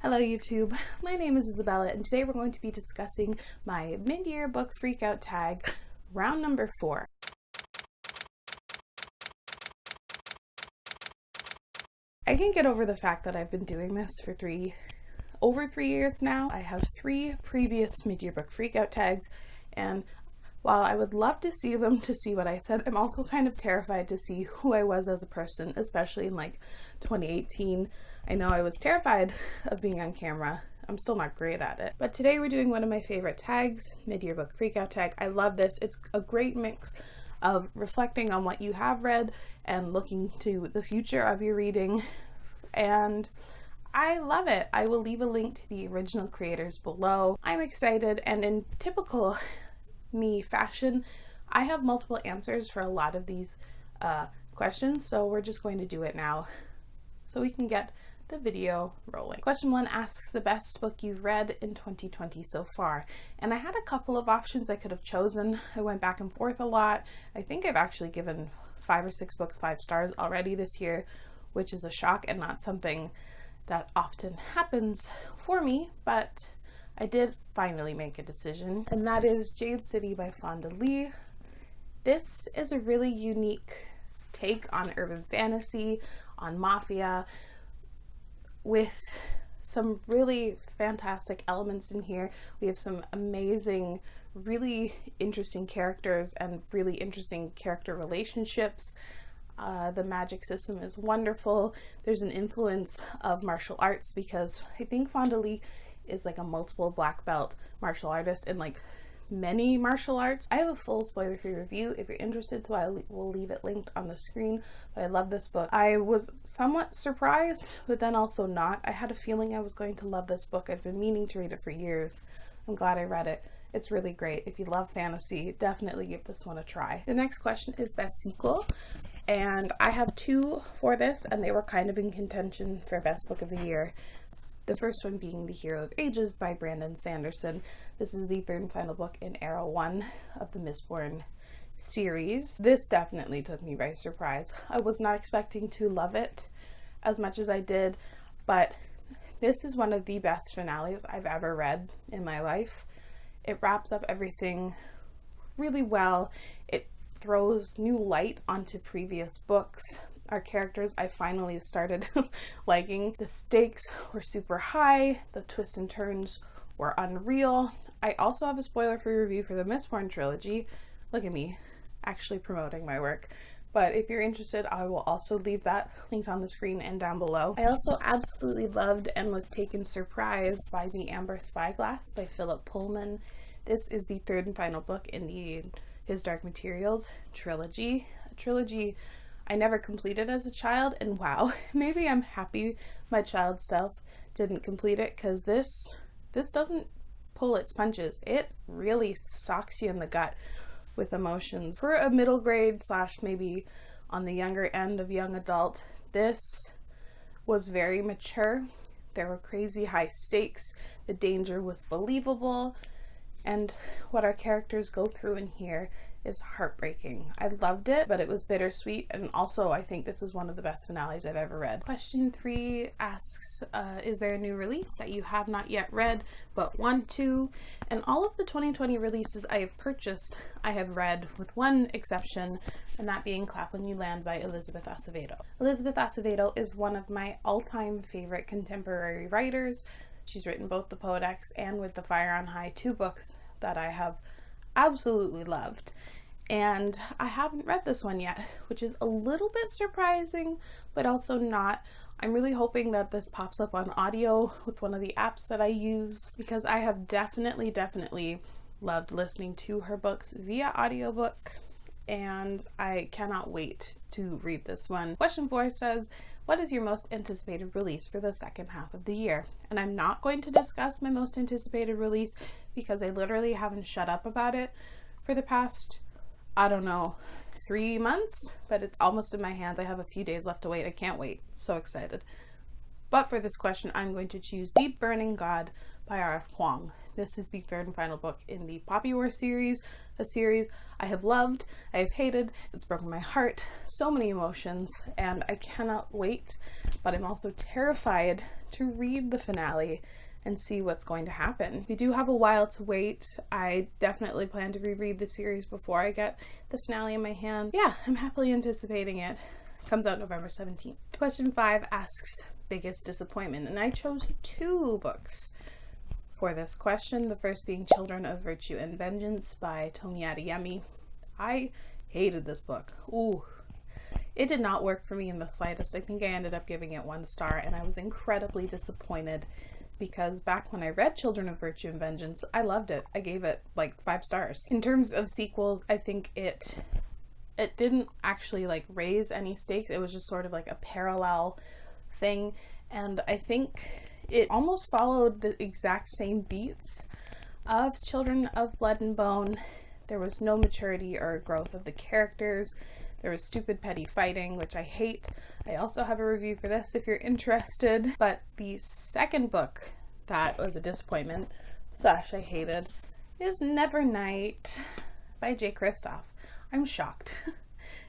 Hello YouTube, my name is Isabella and today we're going to be discussing my mid-year book Freakout tag, round number 4. I can't get over the fact that I've been doing this for over 3 years now. I have 3 previous mid-year book Freakout tags, and while I would love to see them to see what I said, I'm also kind of terrified to see who I was as a person, especially in like 2018. I know I was terrified of being on camera. I'm still not great at it. But today we're doing one of my favorite tags, mid-year book Freakout tag. I love this. It's a great mix of reflecting on what you have read and looking to the future of your reading. And I love it. I will leave a link to the original creators below. I'm excited, and in typical me fashion, I have multiple answers for a lot of these questions, so we're just going to do it now so we can get the video rolling. Question 1 asks the best book you've read in 2020 so far, and I had a couple of options I could have chosen. I went back and forth a lot. I think I've actually given 5 or 6 books 5 stars already this year, which is a shock and not something that often happens for me, but I did finally make a decision, and that is Jade City by Fonda Lee. This is a really unique take on urban fantasy, on mafia, with some really fantastic elements in here. We have some amazing, really interesting characters and really interesting character relationships. The magic system is wonderful. There's an influence of martial arts because I think Fonda Lee is like a multiple black belt martial artist in like many martial arts. I have a full spoiler-free review if you're interested, so I will leave it linked on the screen. But I love this book. I was somewhat surprised, but then also not. I had a feeling I was going to love this book. I've been meaning to read it for years. I'm glad I read it. It's really great. If you love fantasy, definitely give this one a try. The next question is best sequel, and I have 2 for this, and they were kind of in contention for best book of the year. The first one being The Hero of Ages by Brandon Sanderson. This is the 3rd and final book in Era 1 of the Mistborn series. This definitely took me by surprise. I was not expecting to love it as much as I did, but this is one of the best finales I've ever read in my life. It wraps up everything really well. It throws new light onto previous books. Our characters I finally started liking. The stakes were super high. The twists and turns were unreal. I also have a spoiler-free review for the Mistborn trilogy. Look at me, actually promoting my work. But if you're interested, I will also leave that linked on the screen and down below. I also absolutely loved and was taken surprise by The Amber Spyglass by Philip Pullman. This is the 3rd and final book in the His Dark Materials trilogy. A trilogy I never completed as a child, and wow, maybe I'm happy my child self didn't complete it, because this doesn't pull its punches. It really socks you in the gut with emotions. For a middle grade / maybe on the younger end of young adult, this was very mature. There were crazy high stakes. The danger was believable, and what our characters go through in here is heartbreaking. I loved it, but it was bittersweet, and also I think this is one of the best finales I've ever read. Question 3 asks, is there a new release that you have not yet read but want to? And all of the 2020 releases I have purchased, I have read, with one exception, and that being Clap When You Land by Elizabeth Acevedo. Elizabeth Acevedo is one of my all-time favorite contemporary writers. She's written both The Poedex and With the Fire on High, 2 books that I have absolutely loved, and I haven't read this one yet, which is a little bit surprising, but also not. I'm really hoping that this pops up on audio with one of the apps that I use, because I have definitely loved listening to her books via audiobook, and I cannot wait to read this one. Question 4 says, what is your most anticipated release for the second half of the year? And I'm not going to discuss my most anticipated release because I literally haven't shut up about it for the past, I don't know, 3 months, but it's almost in my hands. I have a few days left to wait. I can't wait. So excited. But for this question, I'm going to choose The Burning God by R.F. Kuang. This is the third and final book in the Poppy War series, a series I have loved, I have hated, it's broken my heart, so many emotions, and I cannot wait, but I'm also terrified to read the finale and see what's going to happen. We do have a while to wait. I definitely plan to reread the series before I get the finale in my hand. Yeah, I'm happily anticipating it. Comes out November 17th. Question 5 asks biggest disappointment, and I chose 2 books for this question. The first being Children of Virtue and Vengeance by Tomi Adeyemi. I hated this book. Ooh. It did not work for me in the slightest. I think I ended up giving it 1 star, and I was incredibly disappointed because back when I read Children of Virtue and Vengeance, I loved it. I gave it like 5 stars. In terms of sequels, I think it didn't actually like raise any stakes. It was just sort of like a parallel thing, and I think it almost followed the exact same beats of Children of Blood and Bone. There was no maturity or growth of the characters. There was stupid petty fighting, which I hate. I also have a review for this if you're interested. But the second book that was a disappointment / I hated is Nevernight by J. Kristoff. I'm shocked.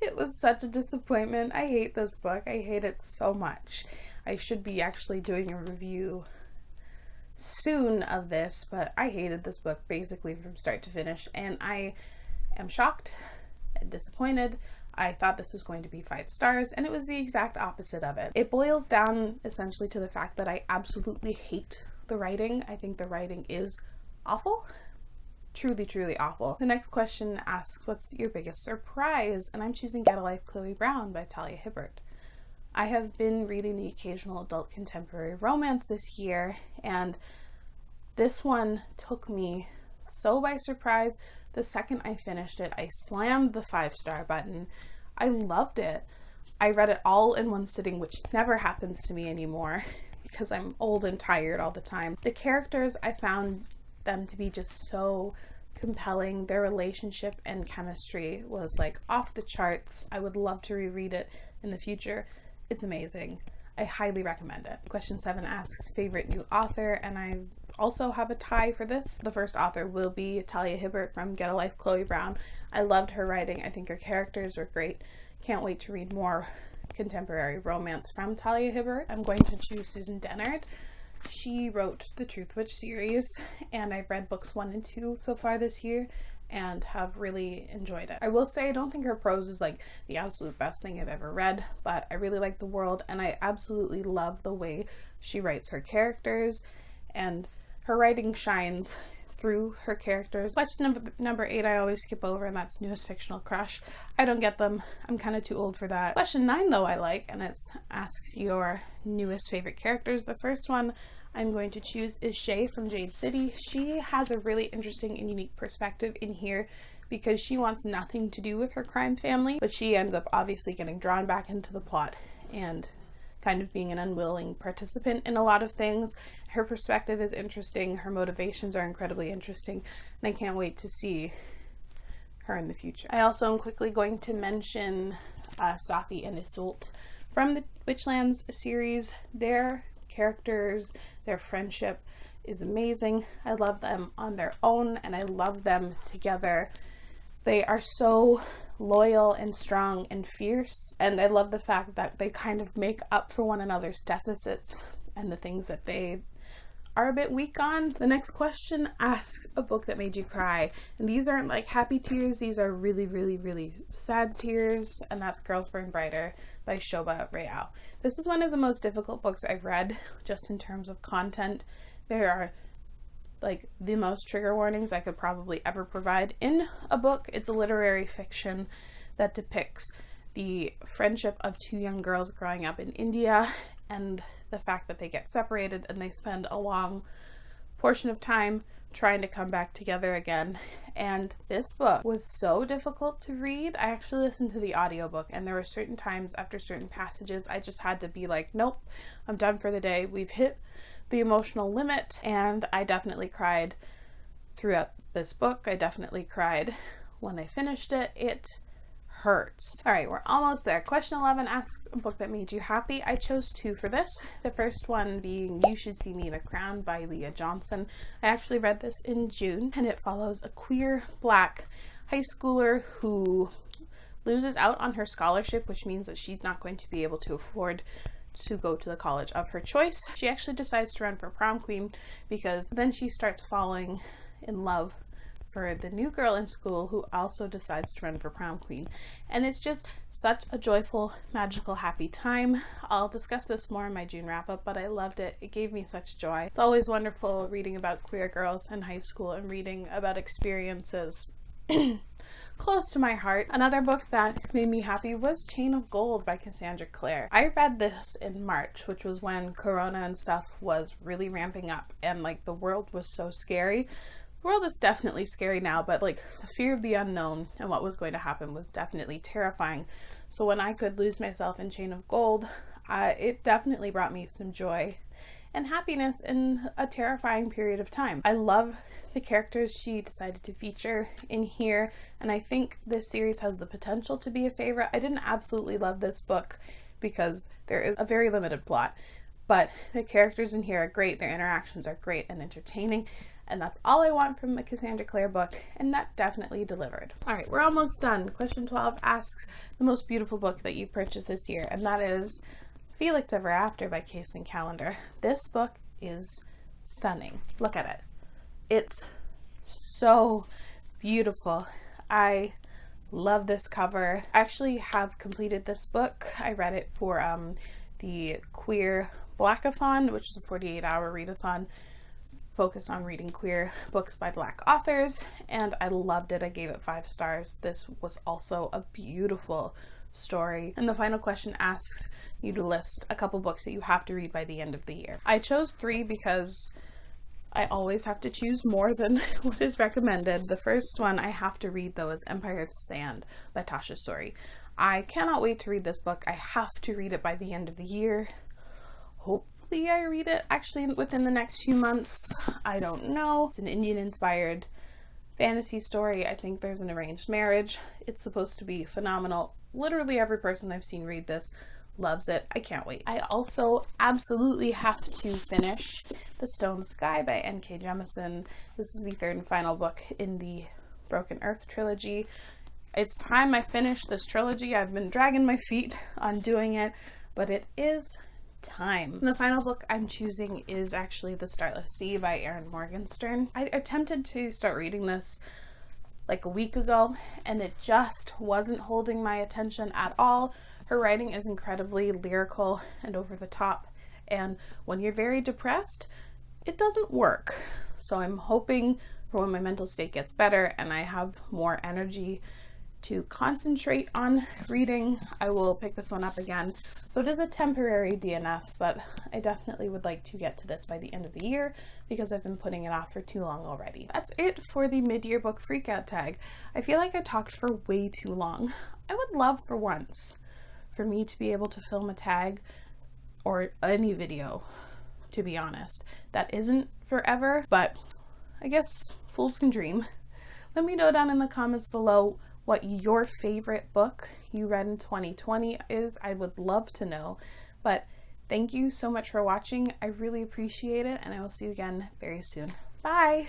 It was such a disappointment. I hate this book. I hate it so much. I should be actually doing a review soon of this, but I hated this book basically from start to finish, and I am shocked and disappointed. I thought this was going to be 5 stars, and it was the exact opposite of it. It boils down essentially to the fact that I absolutely hate the writing. I think the writing is awful. Truly, truly awful. The next question asks, what's your biggest surprise? And I'm choosing Get a Life, Chloe Brown by Talia Hibbert. I have been reading the occasional adult contemporary romance this year, and this one took me so by surprise. The second I finished it, I slammed the 5-star button. I loved it. I read it all in one sitting, which never happens to me anymore because I'm old and tired all the time. The characters, I found them to be just so compelling. Their relationship and chemistry was like off the charts. I would love to reread it in the future. It's amazing. I highly recommend it. Question 7 asks favorite new author, and I also have a tie for this. The first author will be Talia Hibbert from Get a Life, Chloe Brown. I loved her writing. I think her characters were great. Can't wait to read more contemporary romance from Talia Hibbert. I'm going to choose Susan Dennard. She wrote the Truth Witch series, and I've read books 1 and 2 so far this year and have really enjoyed it. I will say I don't think her prose is like the absolute best thing I've ever read, but I really like the world, and I absolutely love the way she writes her characters, and her writing shines through her characters. Question number 8 I always skip over, and that's newest fictional crush. I don't get them. I'm kind of too old for that. Question 9 though I like, and it asks your newest favorite characters. The first one I'm going to choose is Shay from Jade City. She has a really interesting and unique perspective in here because she wants nothing to do with her crime family, but she ends up obviously getting drawn back into the plot and kind of being an unwilling participant in a lot of things. Her perspective is interesting. Her motivations are incredibly interesting, and I can't wait to see her in the future. I also am quickly going to mention Safi and Iseult from the Witchlands series. Their characters, their friendship is amazing. I love them on their own, and I love them together. They are so loyal and strong and fierce, and I love the fact that they kind of make up for one another's deficits and the things that they are a bit weak on. The next question asks a book that made you cry, and these aren't like happy tears, these are really, really, really sad tears, and that's Girls Burn Brighter by Shoba Real. This is one of the most difficult books I've read, just in terms of content. There are like the most trigger warnings I could probably ever provide in a book. It's a literary fiction that depicts the friendship of 2 young girls growing up in India and the fact that they get separated and they spend a long portion of time trying to come back together again. And this book was so difficult to read. I actually listened to the audiobook, and there were certain times after certain passages I just had to be like, nope, I'm done for the day. We've hit the emotional limit. And I definitely cried throughout this book. I definitely cried when I finished it. It hurts. All right, we're almost there. Question 11 asks a book that made you happy. I chose two for this. The first one being You Should See Me in a Crown by Leah Johnson. I actually read this in June, and it follows a queer Black high schooler who loses out on her scholarship, which means that she's not going to be able to afford to go to the college of her choice. She actually decides to run for prom queen because then she starts falling in love for the new girl in school who also decides to run for prom queen. And it's just such a joyful, magical, happy time. I'll discuss this more in my June wrap up, but I loved it. It gave me such joy. It's always wonderful reading about queer girls in high school and reading about experiences close to my heart. Another book that made me happy was Chain of Gold by Cassandra Clare. I read this in March, which was when Corona and stuff was really ramping up and like the world was so scary. The world is definitely scary now, but like the fear of the unknown and what was going to happen was definitely terrifying. So when I could lose myself in Chain of Gold, it definitely brought me some joy and happiness in a terrifying period of time. I love the characters she decided to feature in here, and I think this series has the potential to be a favorite. I didn't absolutely love this book because there is a very limited plot, but the characters in here are great, their interactions are great and entertaining, and that's all I want from a Cassandra Clare book, and that definitely delivered. All right, we're almost done. Question 12 asks the most beautiful book that you've purchased this year, and that is Felix Ever After by Kacen Callender. This book is stunning. Look at it. It's so beautiful. I love this cover. I actually have completed this book. I read it for the Queer Blackathon, which is a 48-hour readathon focused on reading queer books by Black authors, and I loved it. I gave it 5 stars. This was also a beautiful story. And the final question asks you to list a couple books that you have to read by the end of the year. I chose 3 because I always have to choose more than what is recommended. The first one I have to read though is Empire of Sand by Tasha Sori. I cannot wait to read this book. I have to read it by the end of the year. Hopefully I read it actually within the next few months. I don't know. It's an Indian inspired fantasy story. I think there's an arranged marriage. It's supposed to be phenomenal. Literally every person I've seen read this loves it. I can't wait. I also absolutely have to finish The Stone Sky by N.K. Jemisin. This is the 3rd and final book in the Broken Earth trilogy. It's time I finish this trilogy. I've been dragging my feet on doing it, but it is time. And the final book I'm choosing is actually The Starless Sea by Erin Morgenstern. I attempted to start reading this like a week ago, and it just wasn't holding my attention at all. Her writing is incredibly lyrical and over the top, and when you're very depressed, it doesn't work. So I'm hoping for when my mental state gets better and I have more energy to concentrate on reading, I will pick this one up again. So it is a temporary DNF, but I definitely would like to get to this by the end of the year because I've been putting it off for too long already. That's it for the mid-year book freakout tag. I feel like I talked for way too long. I would love for once for me to be able to film a tag or any video, to be honest. That isn't forever, but I guess fools can dream. Let me know down in the comments below what your favorite book you read in 2020 is. I would love to know. But thank you so much for watching. I really appreciate it, and I will see you again very soon. Bye!